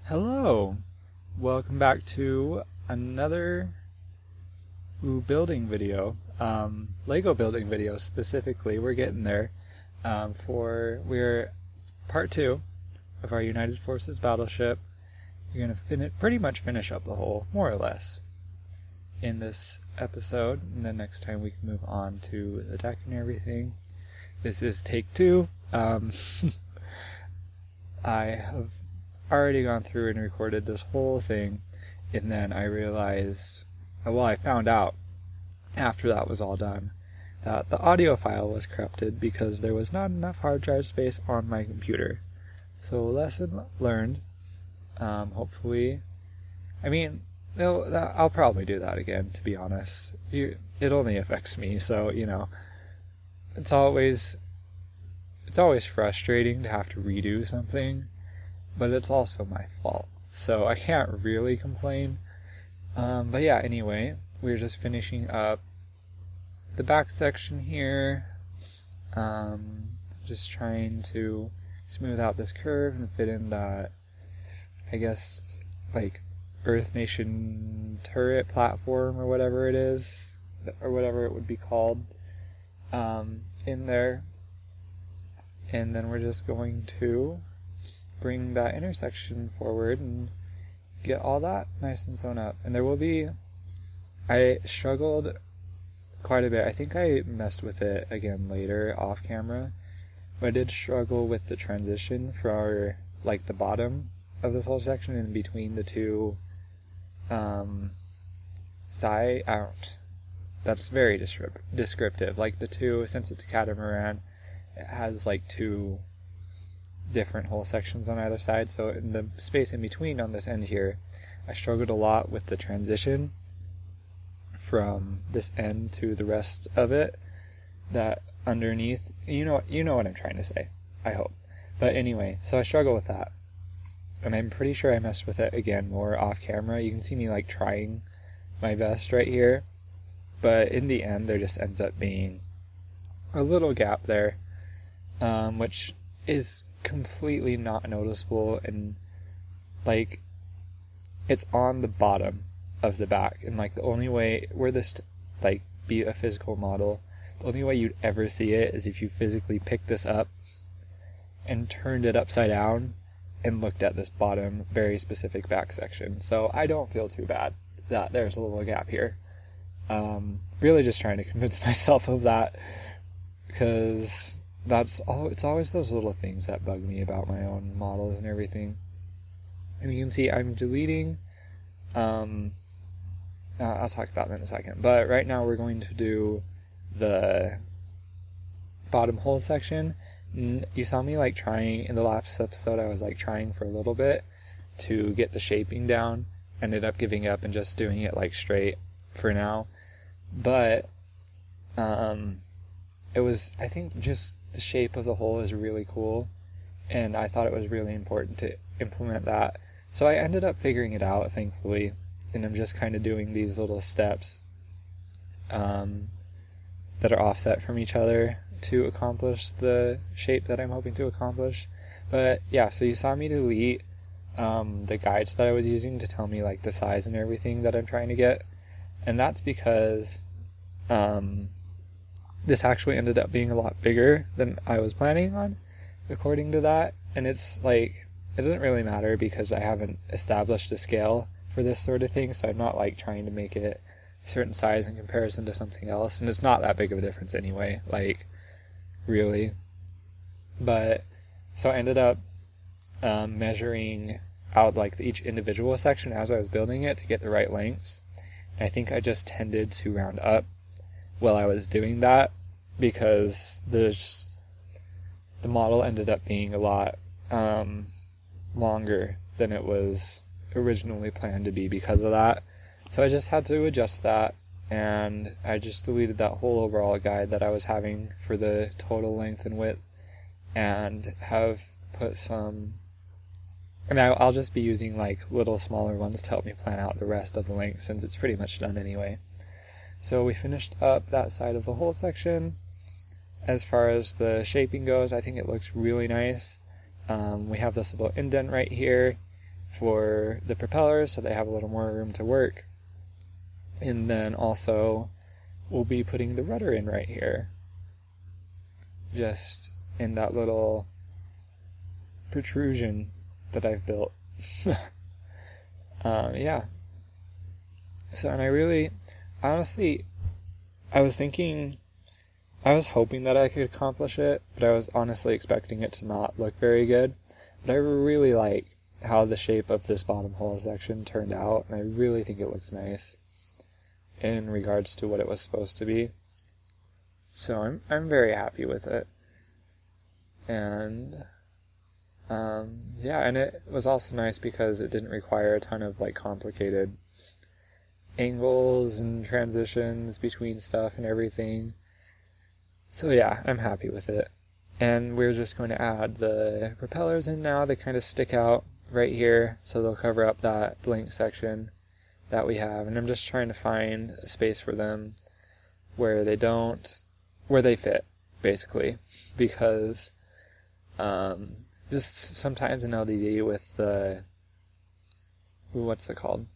Hello! Welcome back to another building video. Lego building video specifically. We're getting there. We're part 2 of our United Forces Battleship. You're going to pretty much finish up the whole, more or less, in this episode. And then next time we can move on to the deck and everything. This is take 2. I have already gone through and recorded this whole thing, and then I realized, I found out after that was all done that the audio file was corrupted because there was not enough hard drive space on my computer. So lesson learned. Hopefully, I'll probably do that again, to be honest. It only affects me, so, it's always frustrating to have to redo something, but it's also my fault, so I can't really complain. But yeah, anyway, we're just finishing up the back section here, just trying to smooth out this curve and fit in that, I guess, like, Earth Nation turret platform or whatever it is, or whatever it would be called, in there. And then we're just going to bring that intersection forward and get all that nice and sewn up. And I struggled quite a bit. I think I messed with it again later off camera, but I did struggle with the transition for like the bottom of this whole section in between the two side out. That's very descriptive. Like the two, since it's a catamaran, it has like two different whole sections on either side, so in the space in between on this end here, I struggled a lot with the transition from this end to the rest of it, that underneath, you know what I'm trying to say, I hope. But anyway, so I struggle with that, and I'm pretty sure I messed with it again more off camera. You can see me like trying my best right here, but in the end there just ends up being a little gap there, which is completely not noticeable, and like it's on the bottom of the back, and like the only way were this to like be a physical model, the only way you'd ever see it is if you physically picked this up and turned it upside down and looked at this bottom very specific back section. So I don't feel too bad that there's a little gap here. Really just trying to convince myself of that, because it's always those little things that bug me about my own models and everything. And you can see I'm deleting, I'll talk about that in a second, but right now we're going to do the bottom hole section. You saw me like trying, in the last episode I was like trying for a little bit to get the shaping down, ended up giving up and just doing it like straight for now. But it was, I think, just the shape of the hole is really cool, and I thought it was really important to implement that. So I ended up figuring it out, thankfully, and I'm just kind of doing these little steps that are offset from each other to accomplish the shape that I'm hoping to accomplish. But yeah, so you saw me delete the guides that I was using to tell me like the size and everything that I'm trying to get, and that's because this actually ended up being a lot bigger than I was planning on, according to that. And it's like, it doesn't really matter because I haven't established a scale for this sort of thing, so I'm not like trying to make it a certain size in comparison to something else, and it's not that big of a difference anyway, like, really. But, so I ended up measuring out like each individual section as I was building it to get the right lengths. And I think I just tended to round up while I was doing that, because the model ended up being a lot longer than it was originally planned to be because of that. So I just had to adjust that, and I just deleted that whole overall guide that I was having for the total length and width, and have put some, and I'll just be using like little smaller ones to help me plan out the rest of the length, since it's pretty much done anyway. So we finished up that side of the whole section. As far as the shaping goes, I think it looks really nice. We have this little indent right here for the propellers so they have a little more room to work. And then also we'll be putting the rudder in right here, just in that little protrusion that I've built. Yeah. So, and honestly, I was hoping that I could accomplish it, but I was honestly expecting it to not look very good. But I really like how the shape of this bottom hull section turned out, and I really think it looks nice in regards to what it was supposed to be. So I'm very happy with it. And yeah, and it was also nice because it didn't require a ton of like complicated angles and transitions between stuff and everything. So yeah, I'm happy with it. And we're just going to add the propellers in now. They kind of stick out right here, so they'll cover up that blank section that we have. And I'm just trying to find a space for them where they fit, basically. Because just sometimes in LDD with the, what's it called?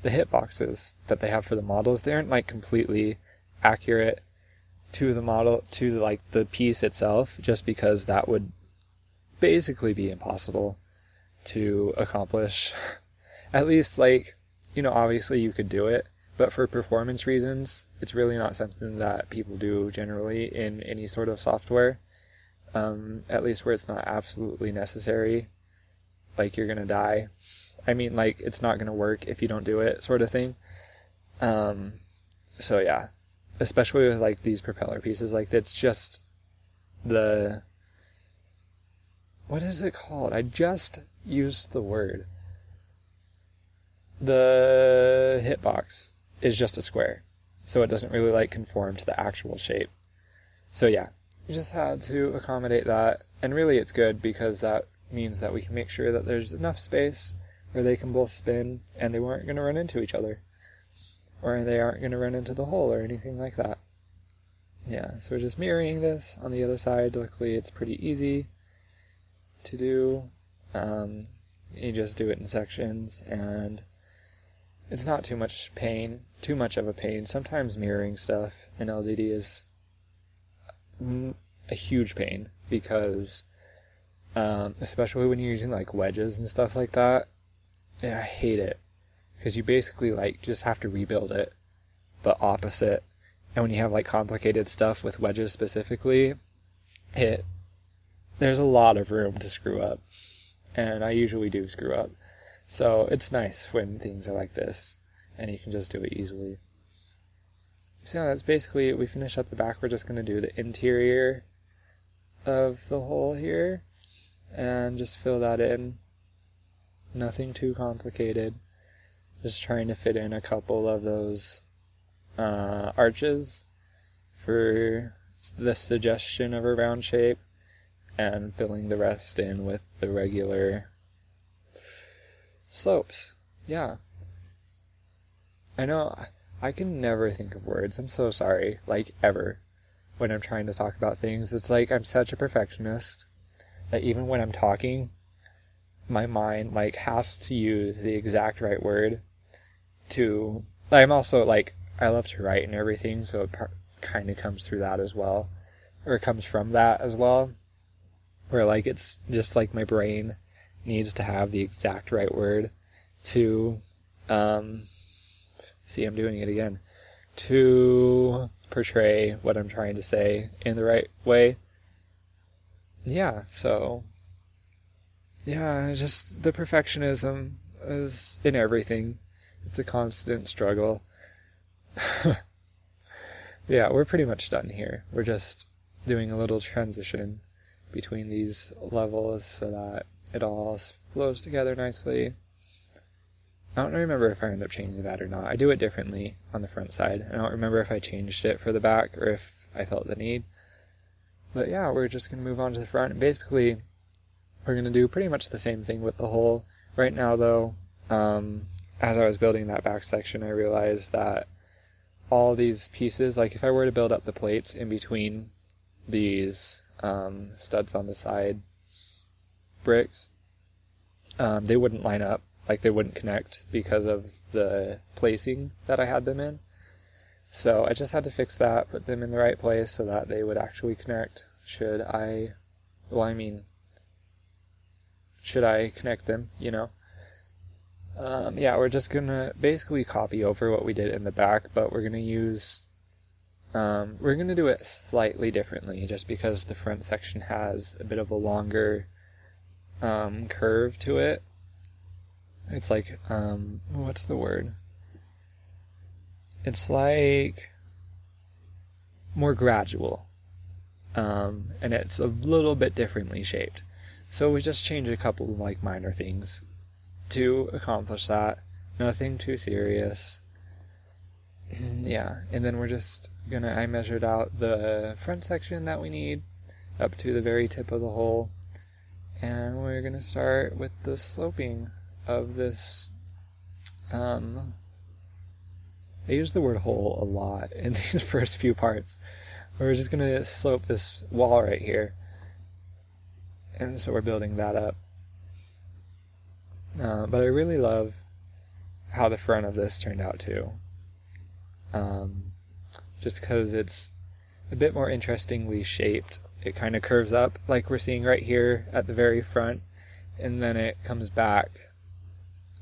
The hitboxes that they have for the models, they aren't like completely accurate to the model, to like the piece itself, just because that would basically be impossible to accomplish. At least, like, you know, obviously you could do it, but for performance reasons, it's really not something that people do generally in any sort of software. At least where it's not absolutely necessary, like you're gonna die. I mean, like, it's not gonna work if you don't do it, sort of thing. So yeah, especially with like these propeller pieces, like it's just what is it called? I just used the word. The hitbox is just a square, so it doesn't really like conform to the actual shape. So yeah, you just had to accommodate that, and really it's good because that means that we can make sure that there's enough space where they can both spin and they weren't going to run into each other, or they aren't going to run into the hole or anything like that. Yeah, so we're just mirroring this on the other side. Luckily it's pretty easy to do. You just do it in sections, and it's not too much of a pain. Sometimes mirroring stuff in LDD is a huge pain because especially when you're using like wedges and stuff like that, I hate it because you basically like just have to rebuild it, but opposite. And when you have like complicated stuff with wedges specifically, there's a lot of room to screw up, and I usually do screw up. So it's nice when things are like this and you can just do it easily. So yeah, that's basically it. We finish up the back. We're just going to do the interior of the hole here and just fill that in. Nothing too complicated. Just trying to fit in a couple of those arches for the suggestion of a round shape, and filling the rest in with the regular slopes. Yeah. I know, I can never think of words. I'm so sorry. Like, ever. When I'm trying to talk about things. It's like I'm such a perfectionist that even when I'm talking, my mind, like, has to use the exact right word to... I'm also, like, I love to write and everything, so it kind of comes through that as well. Or it comes from that as well. Where, like, it's just like my brain needs to have the exact right word to, see, I'm doing it again, to portray what I'm trying to say in the right way. Yeah, so, yeah, just the perfectionism is in everything. It's a constant struggle. Yeah, we're pretty much done here. We're just doing a little transition between these levels so that it all flows together nicely. I don't remember if I end up changing that or not. I do it differently on the front side. I don't remember if I changed it for the back or if I felt the need. But yeah, we're just going to move on to the front. And basically, we're going to do pretty much the same thing with the hole. Right now, though, as I was building that back section, I realized that all these pieces, like if I were to build up the plates in between these studs on the side bricks, they wouldn't line up, like they wouldn't connect because of the placing that I had them in. So I just had to fix that, put them in the right place so that they would actually connect should I connect them, Yeah, we're just gonna basically copy over what we did in the back, but we're gonna do it slightly differently just because the front section has a bit of a longer curve to it. It's like, what's the word? It's like more gradual, and it's a little bit differently shaped. So we just changed a couple of like minor things to accomplish that. Nothing too serious. Yeah, and then we're just I measured out the front section that we need up to the very tip of the hole, and we're gonna start with the sloping of this. I use the word hole a lot in these first few parts. We're just gonna slope this wall right here, and so we're building that up. But I really love how the front of this turned out too. Just because it's a bit more interestingly shaped. It kind of curves up like we're seeing right here at the very front, and then it comes back,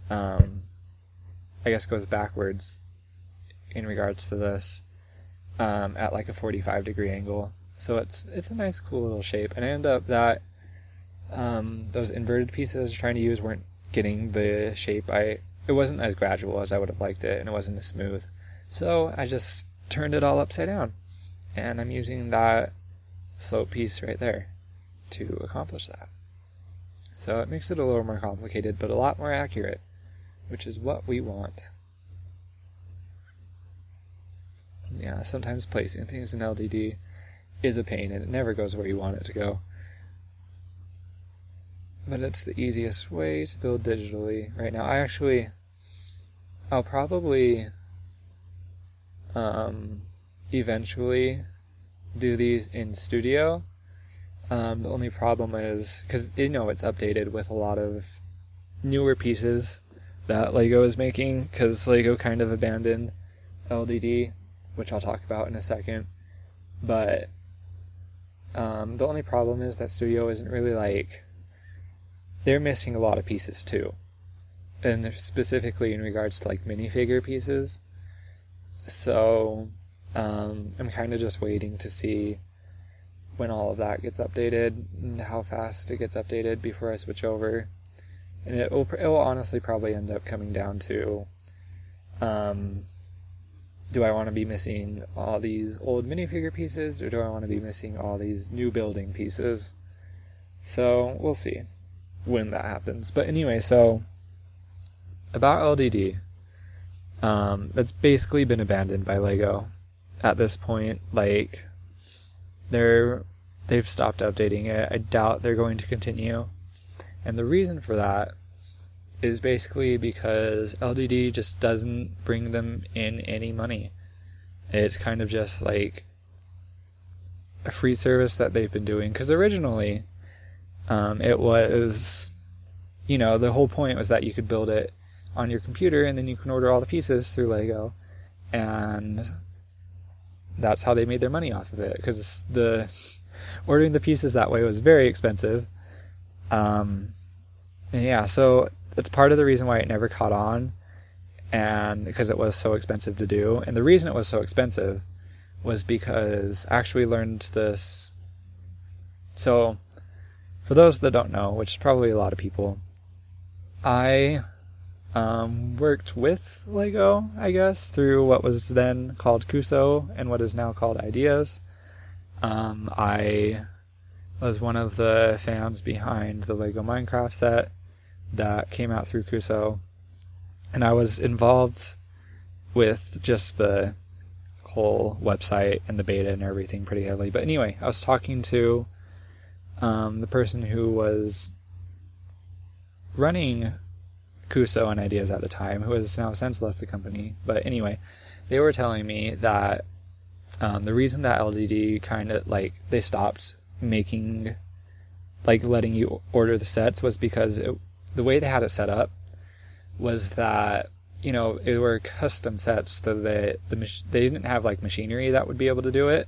I guess goes backwards in regards to this, at like a 45-degree angle. So it's a nice cool little shape, and I end up that those inverted pieces I was trying to use weren't getting the shape. It wasn't as gradual as I would have liked it, and it wasn't as smooth. So I just turned it all upside down, and I'm using that slope piece right there to accomplish that. So it makes it a little more complicated, but a lot more accurate, which is what we want. Yeah, sometimes placing things in LDD is a pain, and it never goes where you want it to go. But it's the easiest way to build digitally right now. I'll probably eventually do these in Studio. The only problem is, because it's updated with a lot of newer pieces that LEGO is making, because LEGO kind of abandoned LDD, which I'll talk about in a second. But the only problem is that Studio isn't really they're missing a lot of pieces too, and specifically in regards to minifigure pieces. So I'm kind of just waiting to see when all of that gets updated and how fast it gets updated before I switch over. And it will honestly probably end up coming down to, do I want to be missing all these old minifigure pieces, or do I want to be missing all these new building pieces? So we'll see when that happens. But anyway, so about LDD, that's basically been abandoned by LEGO at this point. They've stopped updating it. I doubt they're going to continue. And the reason for that is basically because LDD just doesn't bring them in any money. It's kind of just like a free service that they've been doing. Because originally, it was, the whole point was that you could build it on your computer and then you can order all the pieces through LEGO. And that's how they made their money off of it. Because ordering the pieces that way was very expensive. And yeah, so that's part of the reason why it never caught on, and because it was so expensive to do. And the reason it was so expensive was because I actually learned this. So for those that don't know, which is probably a lot of people, I worked with LEGO, I guess, through what was then called Kuso and what is now called Ideas. I was one of the fans behind the LEGO Minecraft set that came out through Kuso, and I was involved with just the whole website and the beta and everything pretty heavily. But anyway, I was talking to the person who was running Kuso and Ideas at the time, who has now since left the company. But anyway, they were telling me that the reason that LDD kind of they stopped making letting you order the sets was because the way they had it set up was that, you know, it were custom sets, so that they didn't have like machinery that would be able to do it.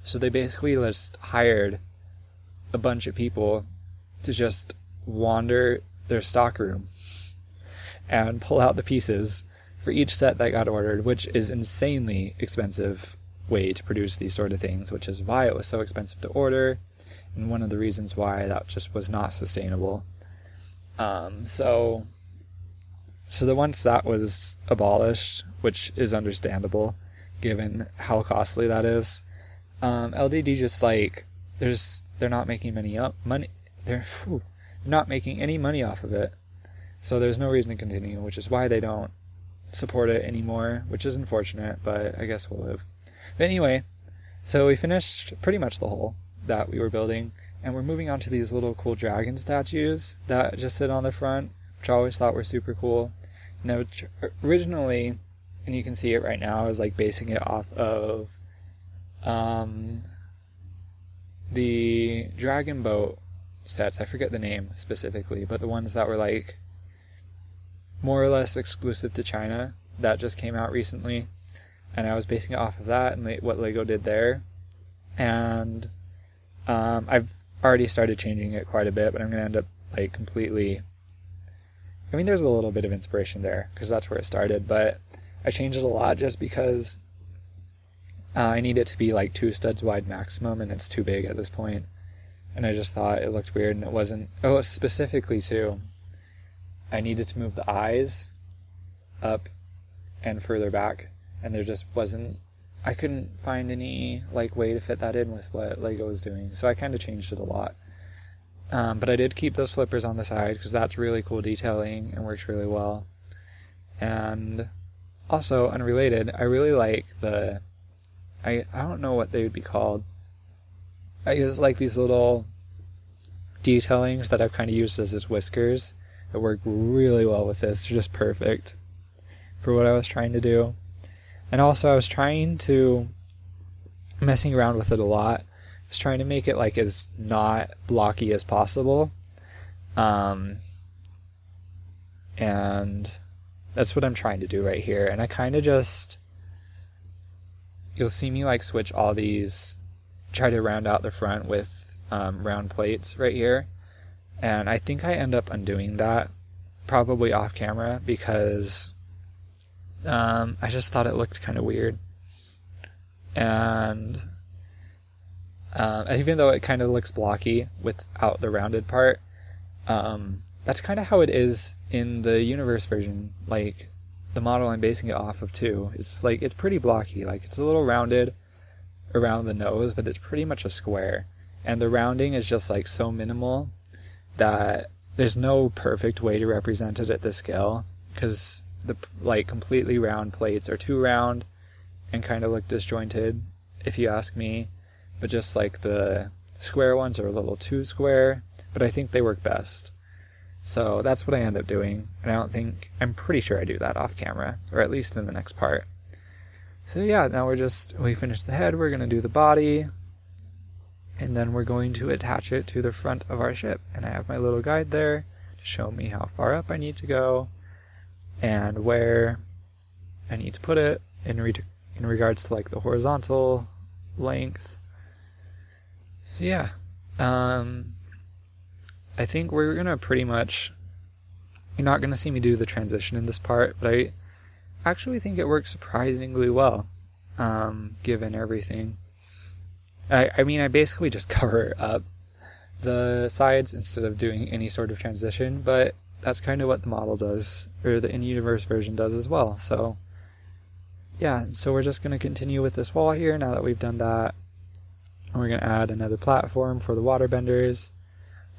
So they basically just hired a bunch of people to just wander their stock room and pull out the pieces for each set that got ordered, which is insanely expensive way to produce these sort of things, which is why it was so expensive to order, and one of the reasons why that just was not sustainable. So once that was abolished, which is understandable given how costly that is, LDD just like they're not making money. They're not making any money off of it, so there's no reason to continue, which is why they don't support it anymore, which is unfortunate, but I guess we'll live. But anyway, so we finished pretty much the hull that we were building, and we're moving on to these little cool dragon statues that just sit on the front, which I always thought were super cool. Now, originally, and you can see it right now, I was like basing it off of the dragon boat sets. I forget the name specifically, but the ones that were like more or less exclusive to China that just came out recently, and I was basing it off of that and what Lego did there. And I've already started changing it quite a bit, but I'm going to end up like completely... I mean, there's a little bit of inspiration there because that's where it started, but I changed it a lot just because I need it to be like 2 studs wide maximum, and it's too big at this point. And I just thought it looked weird, and it wasn't... Oh, specifically too, I needed to move the eyes up and further back, and there just wasn't... I couldn't find any like way to fit that in with what Lego was doing, so I kind of changed it a lot. But I did keep those flippers on the side because that's really cool detailing and works really well. And also, unrelated, I really like the... I don't know what they would be called. I use like these little detailings that I've kind of used as whiskers that work really well with this. They're just perfect for what I was trying to do. And also I was trying to... messing around with it a lot. I was trying to make it like as not blocky as possible. And that's what I'm trying to do right here. And I kind of just... You'll see me like switch all these, try to round out the front with round plates right here. And I think I end up undoing that, probably off camera, because I just thought it looked kind of weird. And even though it kind of looks blocky without the rounded part, that's kind of how it is in the Universe version. Like, the model I'm basing it off of too, it's like, it's pretty blocky. Like, it's a little rounded around the nose, but it's pretty much a square. And the rounding is just like so minimal that there's no perfect way to represent it at this scale, because the like completely round plates are too round and kind of look disjointed, if you ask me. But just like the square ones are a little too square, but I think they work best. So that's what I end up doing, and I'm pretty sure I do that off camera, or at least in the next part. So yeah, now we finished the head, we're going to do the body, and then we're going to attach it to the front of our ship. And I have my little guide there to show me how far up I need to go, and where I need to put it in regards to like the horizontal length. So yeah, I think we're going to pretty much... You're not going to see me do the transition in this part, but I actually think it works surprisingly well, given everything. I mean, I basically just cover up the sides instead of doing any sort of transition, but that's kind of what the model does, or the in-universe version does as well. So, yeah, so we're just going to continue with this wall here now that we've done that. And we're going to add another platform for the waterbenders.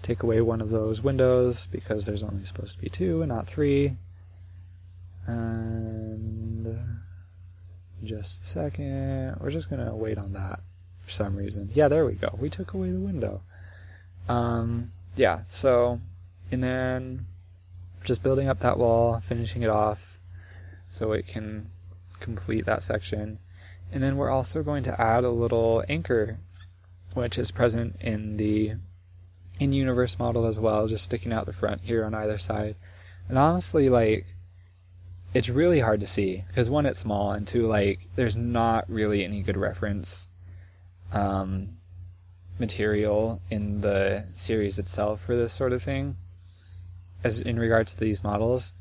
Take away one of those windows, because there's only supposed to be 2 and not 3. And just a second, we're just going to wait on that for some reason. Yeah, there we go. We took away the window. Yeah, so, and then just building up that wall, finishing it off so it can complete that section. And then we're also going to add a little anchor, which is present in the in-universe model as well, just sticking out the front here on either side. And honestly, like, it's really hard to see, because one, it's small, and two, like, there's not really any good reference material in the series itself for this sort of thing, as in regards to these models.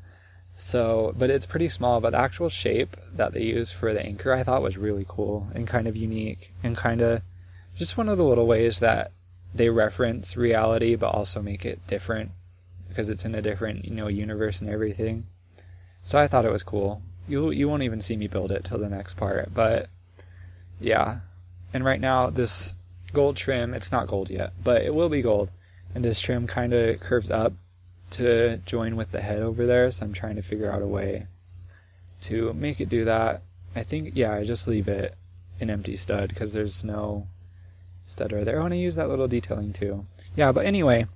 So, but it's pretty small, but the actual shape that they use for the anchor I thought was really cool and kind of unique, and kind of just one of the little ways that they reference reality but also make it different, because it's in a different, universe and everything. So I thought it was cool. You won't even see me build it till the next part, but yeah. And right now this gold trim, it's not gold yet, but it will be gold, and this trim kind of curves up to join with the head over there, so I'm trying to figure out a way to make it do that. I think, yeah, I just leave it an empty stud because there's no stud right there. I want to use that little detailing too. Yeah, but anyway,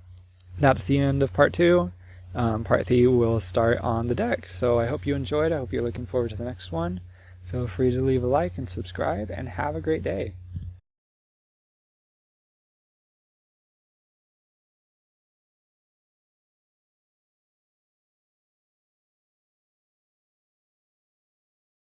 that's the end of part 2. Part 3 will start on the deck, so I hope you enjoyed. I hope you're looking forward to the next one. Feel free to leave a like and subscribe, and have a great day.